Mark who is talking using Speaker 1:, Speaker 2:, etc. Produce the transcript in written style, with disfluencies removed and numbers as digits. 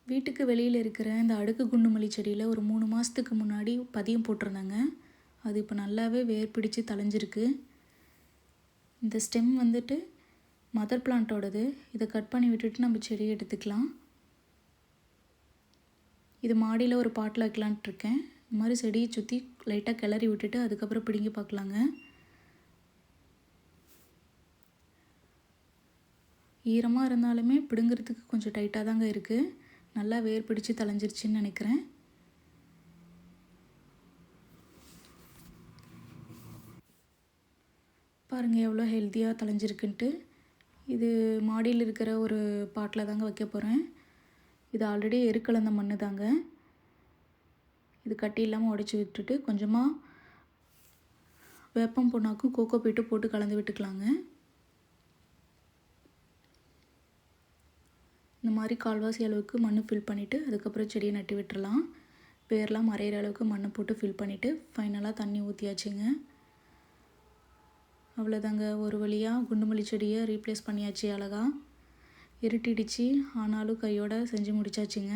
Speaker 1: வீட்டுக்கு வெளியில் இருக்கிற இந்த அடுக்கு குண்டு மல்லி செடியில் ஒரு 3 மாதத்துக்கு முன்னாடி பதியம் போட்டிருந்தாங்க. அது இப்போ நல்லாவே வேர் பிடிச்சு தழைஞ்சிருக்கு. இந்த ஸ்டெம் வந்துட்டு மதர் பிளான்ட்டோடது. இதை கட் பண்ணி விட்டுட்டு நம்ம செடியை எடுத்துக்கலாம். இது மாடியில் ஒரு பாட்டில் வைக்கலான்ட்டு இருக்கேன். இந்த மாதிரி செடியை சுற்றி லைட்டாக கிளறி விட்டுட்டு அதுக்கப்புறம் பிடுங்கி பார்க்கலாங்க. ஈரமாக இருந்தாலுமே பிடுங்கிறதுக்கு கொஞ்சம் டைட்டாக தாங்க இருக்குது. நல்லா வேர் பிடிச்சு தழைஞ்சிருச்சுன்னு நினைக்கிறேன். பாருங்கள் எவ்வளோ ஹெல்த்தியாக தழைஞ்சிருக்குன்ட்டு. இது மாடியில் இருக்கிற ஒரு பாட்டில் தாங்க வைக்க போகிறேன். இது ஆல்ரெடி எருக்கலந்த மண் தாங்க. இது கட்டி இல்லாமல் உடச்சி விட்டுட்டு கொஞ்சமாக வேப்பம் புண்ணாக்கும் கோகோ பீட்டு போட்டு கலந்து விட்டுக்கலாங்க. இந்த மாதிரி கால்வாசி அளவுக்கு மண் ஃபில் பண்ணிவிட்டு அதுக்கப்புறம் செடியை நட்டி விட்டுறலாம். வேர்லாம் மறையிற அளவுக்கு மண்ணை போட்டு ஃபில் பண்ணிவிட்டு ஃபைனலாக தண்ணி ஊற்றியாச்சுங்க. அவ்வளோதாங்க, ஒரு வழியாக குண்டுமல்லி செடியை ரீப்ளேஸ் பண்ணியாச்சு. அழகாக இருட்டிடுச்சு, ஆனாலும் கையோடு செஞ்சு முடிச்சாச்சுங்க.